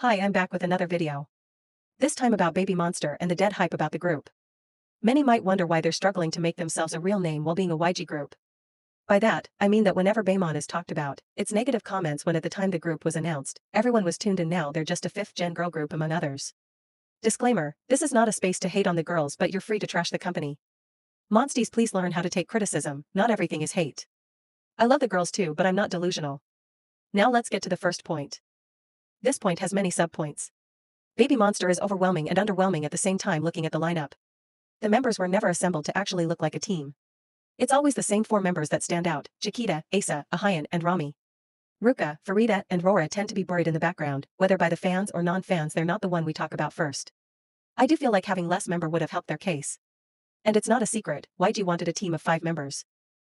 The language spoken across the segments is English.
Hi, I'm back with another video. This time about Baby Monster and the dead hype about the group. Many might wonder why they're struggling to make themselves a real name while being a YG group. By that, I mean that whenever Baemon is talked about, it's negative comments when at the time the group was announced, everyone was tuned in. Now they're just a 5th-gen girl group among others. Disclaimer, this is not a space to hate on the girls, but you're free to trash the company. Monsties, please learn how to take criticism, not everything is hate. I love the girls too, but I'm not delusional. Now let's get to the first point. This point has many sub-points. Baby Monster is overwhelming and underwhelming at the same time. Looking at the lineup, the members were never assembled to actually look like a team. It's always the same 4 members that stand out: Chiquita, Asa, Ahayan, and Rami. Ruka, Farida, and Rora tend to be buried in the background, whether by the fans or non-fans. They're not the one we talk about first. I do feel like having less member would have helped their case. And it's not a secret, YG wanted a team of 5 members.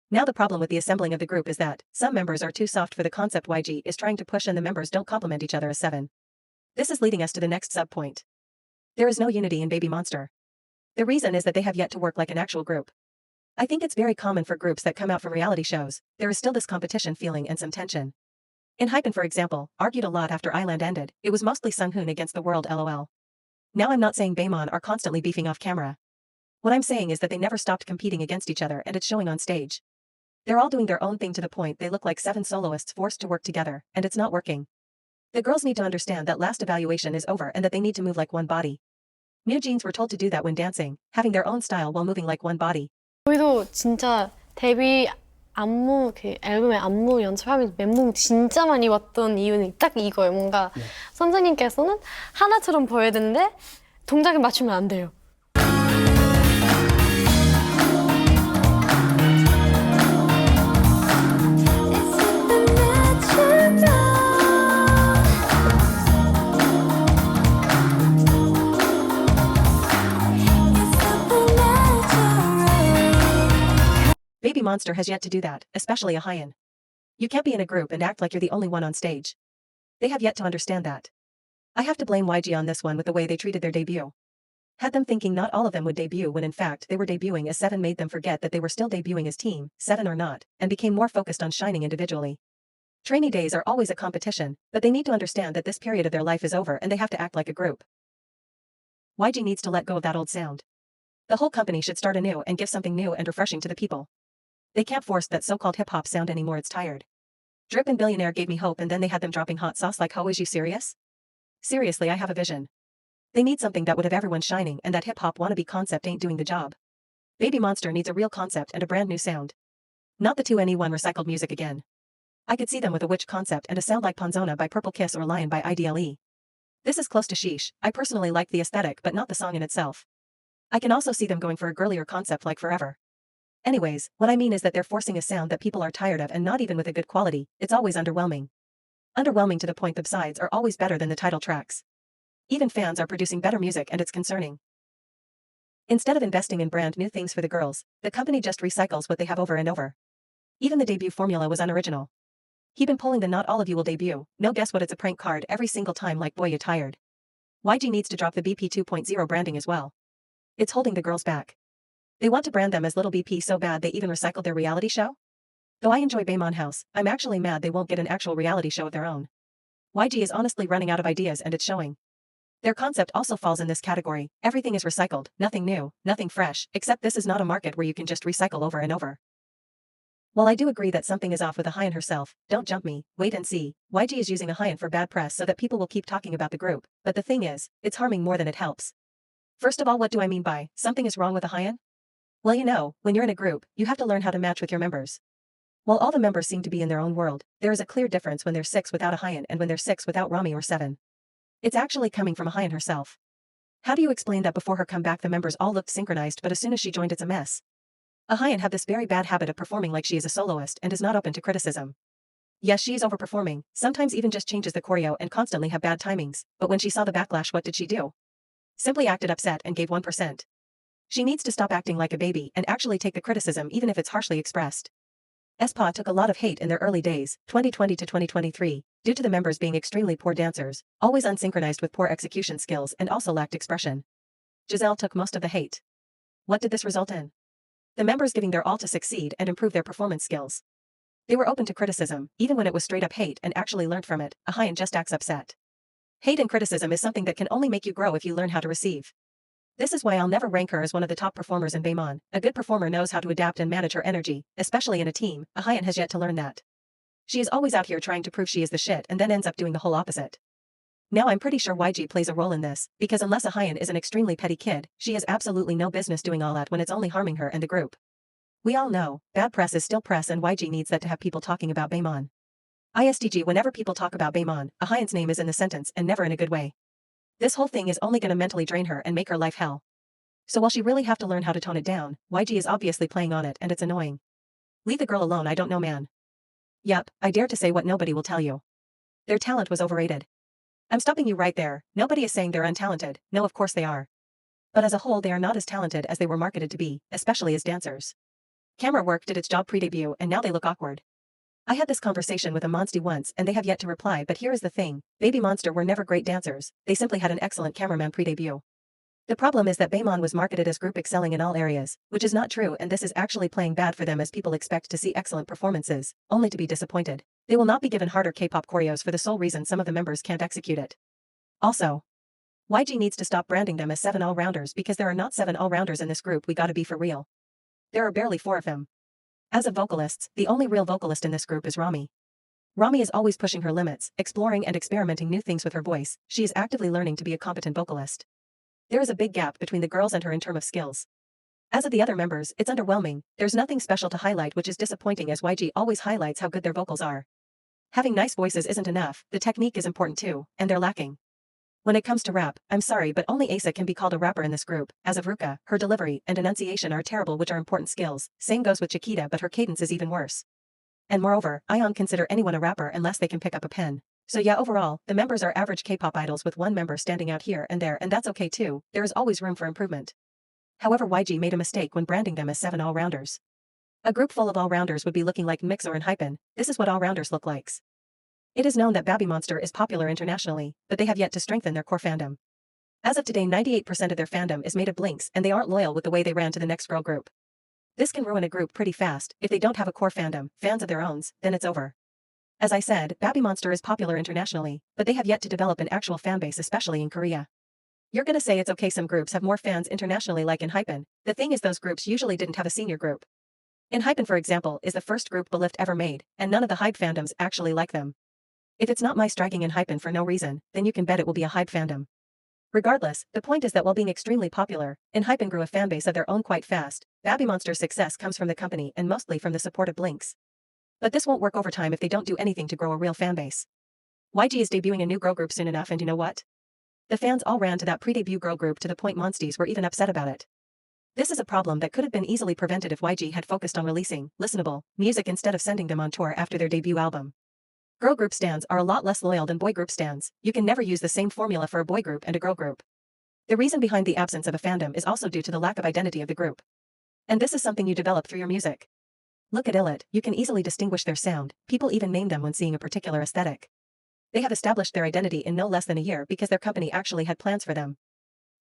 Now the problem with the assembling of the group is that some members are too soft for the concept YG is trying to push, and the members don't complement each other as 7. This is leading us to the next sub-point. There is no unity in Baby Monster. The reason is that they have yet to work like an actual group. I think it's very common for groups that come out from reality shows. There is still this competition feeling and some tension. In Hypen, for example, argued a lot after Island ended. It was mostly Sunghoon against the world, lol. Now I'm not saying Baemon are constantly beefing off camera. What I'm saying is that they never stopped competing against each other, and it's showing on stage. They're all doing their own thing to the point they look like 7 soloists forced to work together, and it's not working. The girls need to understand that last evaluation is over and that they need to move like one body. New Jeans were told to do that when dancing, having their own style while moving like one body. 저희도 진짜 데뷔 안무 앨범의 안무 연습하면서 멘붕 진짜 많이 왔던 이유는 딱 이거예요. 뭔가 선생님께서는 하나처럼 보여야 되는데 동작을 맞추면 안 돼요. Baby Monster has yet to do that, especially Ahayan. You can't be in a group and act like you're the only one on stage. They have yet to understand that. I have to blame YG on this one with the way they treated their debut. Had them thinking not all of them would debut when in fact they were debuting as 7 made them forget that they were still debuting as team, 7 or not, and became more focused on shining individually. Trainee days are always a competition, but they need to understand that this period of their life is over and they have to act like a group. YG needs to let go of that old sound. The whole company should start anew and give something new and refreshing to the people. They can't force that so-called hip-hop sound anymore, it's tired. Drip and Billionaire gave me hope and then they had them dropping hot sauce like, oh, is you serious? Seriously, I have a vision. They need something that would have everyone shining, and that hip-hop wannabe concept ain't doing the job. Baby Monster needs a real concept and a brand new sound. Not the 2NE1 recycled music again. I could see them with a witch concept and a sound like Ponzona by Purple Kiss or Lion by IDLE. This is close to Sheesh. I personally like the aesthetic but not the song in itself. I can also see them going for a girlier concept like Forever. Anyways, what I mean is that they're forcing a sound that people are tired of, and not even with a good quality. It's always underwhelming. Underwhelming to the point the sides are always better than the title tracks. Even fans are producing better music and it's concerning. Instead of investing in brand new things for the girls, the company just recycles what they have over and over. Even the debut formula was unoriginal. He been pulling the not all of you will debut, no guess what, it's a prank card every single time like, boy, you tired. YG needs to drop the BP 2.0 branding as well. It's holding the girls back. They want to brand them as Little BP so bad they even recycled their reality show? Though I enjoy Baemon House, I'm actually mad they won't get an actual reality show of their own. YG is honestly running out of ideas and it's showing. Their concept also falls in this category. Everything is recycled, nothing new, nothing fresh, except this is not a market where you can just recycle over and over. While I do agree that something is off with Ahayan herself, don't jump me, wait and see. YG is using Ahayan for bad press so that people will keep talking about the group, but the thing is, it's harming more than it helps. First of all, what do I mean by something is wrong with Ahayan? Well, you know, when you're in a group, you have to learn how to match with your members. While all the members seem to be in their own world, there is a clear difference when they're 6 without Ahayan and when they're 6 without Rami or 7. It's actually coming from Ahayan herself. How do you explain that before her comeback the members all looked synchronized, but as soon as she joined it's a mess? Ahayan had this very bad habit of performing like she is a soloist and is not open to criticism. Yes, she is overperforming, sometimes even just changes the choreo and constantly have bad timings, but when she saw the backlash, what did she do? Simply acted upset and gave 1%. She needs to stop acting like a baby and actually take the criticism even if it's harshly expressed. aespa took a lot of hate in their early days, 2020 to 2023, due to the members being extremely poor dancers, always unsynchronized with poor execution skills and also lacked expression. Giselle took most of the hate. What did this result in? The members giving their all to succeed and improve their performance skills. They were open to criticism, even when it was straight up hate, and actually learned from it. Ahayan just acts upset. Hate and criticism is something that can only make you grow if you learn how to receive. This is why I'll never rank her as one of the top performers in BABYMON. A good performer knows how to adapt and manage her energy, especially in a team. Ahayan has yet to learn that. She is always out here trying to prove she is the shit and then ends up doing the whole opposite. Now I'm pretty sure YG plays a role in this, because unless Ahayan is an extremely petty kid, she has absolutely no business doing all that when it's only harming her and the group. We all know, bad press is still press and YG needs that to have people talking about BABYMON. ISTG whenever people talk about BABYMON, Ahayan's name is in the sentence and never in a good way. This whole thing is only gonna mentally drain her and make her life hell. So while she really have to learn how to tone it down, YG is obviously playing on it and it's annoying. Leave the girl alone, I don't know man. Yup, I dare to say what nobody will tell you. Their talent was overrated. I'm stopping you right there, nobody is saying they're untalented, no of course they are. But as a whole they are not as talented as they were marketed to be, especially as dancers. Camera work did its job pre-debut and now they look awkward. I had this conversation with a Monstie once and they have yet to reply, but here is the thing, BABYMONSTER were never great dancers, they simply had an excellent cameraman pre-debut. The problem is that BABYMON was marketed as group excelling in all areas, which is not true and this is actually playing bad for them as people expect to see excellent performances, only to be disappointed. They will not be given harder K-pop choreos for the sole reason some of the members can't execute it. Also, YG needs to stop branding them as 7 all-rounders because there are not 7 all-rounders in this group, we gotta be for real. There are barely 4 of them. As of vocalists, the only real vocalist in this group is Rami. Rami is always pushing her limits, exploring and experimenting new things with her voice, she is actively learning to be a competent vocalist. There is a big gap between the girls and her in terms of skills. As of the other members, it's underwhelming, there's nothing special to highlight, which is disappointing as YG always highlights how good their vocals are. Having nice voices isn't enough, the technique is important too, and they're lacking. When it comes to rap, I'm sorry but only Asa can be called a rapper in this group, as of Ruka, her delivery and enunciation are terrible, which are important skills, same goes with Chiquita, but her cadence is even worse. And moreover, I don't consider anyone a rapper unless they can pick up a pen. So yeah, overall, the members are average K-pop idols with one member standing out here and there, and that's okay too, there is always room for improvement. However, YG made a mistake when branding them as 7 all-rounders. A group full of all-rounders would be looking like Mixor and Hypen, this is what all-rounders look like. It is known that BABYMONSTER is popular internationally, but they have yet to strengthen their core fandom. As of today 98% of their fandom is made of blinks and they aren't loyal with the way they ran to the next girl group. This can ruin a group pretty fast, if they don't have a core fandom, fans of their own, then it's over. As I said, BABYMONSTER is popular internationally, but they have yet to develop an actual fanbase especially in Korea. You're gonna say it's okay some groups have more fans internationally like in Hypen, the thing is those groups usually didn't have a senior group. In Hypen for example is the first group Belift ever made, and none of the Hype fandoms actually like them. If it's not my striking in Hypen for no reason, then you can bet it will be a Hype fandom. Regardless, the point is that while being extremely popular, Hypen grew a fanbase of their own quite fast. BABYMONSTER's success comes from the company and mostly from the support of blinks. But this won't work over time if they don't do anything to grow a real fanbase. YG is debuting a new girl group soon enough, and you know what? The fans all ran to that pre-debut girl group to the point Monsties were even upset about it. This is a problem that could have been easily prevented if YG had focused on releasing listenable music instead of sending them on tour after their debut album. Girl group stans are a lot less loyal than boy group stans. You can never use the same formula for a boy group and a girl group. The reason behind the absence of a fandom is also due to the lack of identity of the group. And this is something you develop through your music. Look at Illit, you can easily distinguish their sound, people even name them when seeing a particular aesthetic. They have established their identity in no less than a year because their company actually had plans for them.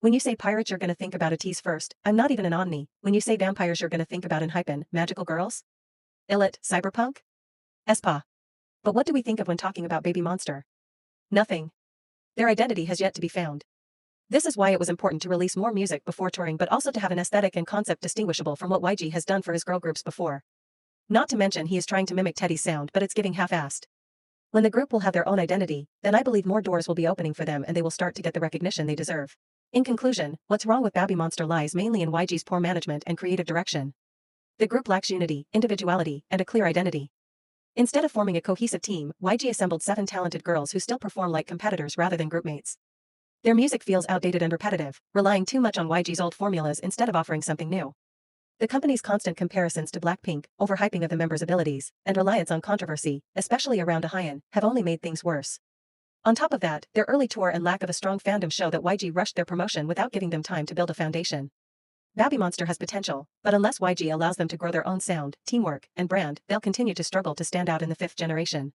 When you say pirates you're gonna think about a tease first, I'm not even an Omni. When you say vampires you're gonna think about Hypen, magical girls? Illit, cyberpunk? Espa. But what do we think of when talking about BABYMONSTER? Nothing. Their identity has yet to be found. This is why it was important to release more music before touring but also to have an aesthetic and concept distinguishable from what YG has done for his girl groups before. Not to mention he is trying to mimic Teddy's sound but it's giving half-assed. When the group will have their own identity, then I believe more doors will be opening for them and they will start to get the recognition they deserve. In conclusion, what's wrong with BABYMONSTER lies mainly in YG's poor management and creative direction. The group lacks unity, individuality, and a clear identity. Instead of forming a cohesive team, YG assembled 7 talented girls who still perform like competitors rather than groupmates. Their music feels outdated and repetitive, relying too much on YG's old formulas instead of offering something new. The company's constant comparisons to Blackpink, overhyping of the members' abilities, and reliance on controversy, especially around Ahayan, have only made things worse. On top of that, their early tour and lack of a strong fandom show that YG rushed their promotion without giving them time to build a foundation. BABYMONSTER has potential, but unless YG allows them to grow their own sound, teamwork, and brand, they'll continue to struggle to stand out in the 5th generation.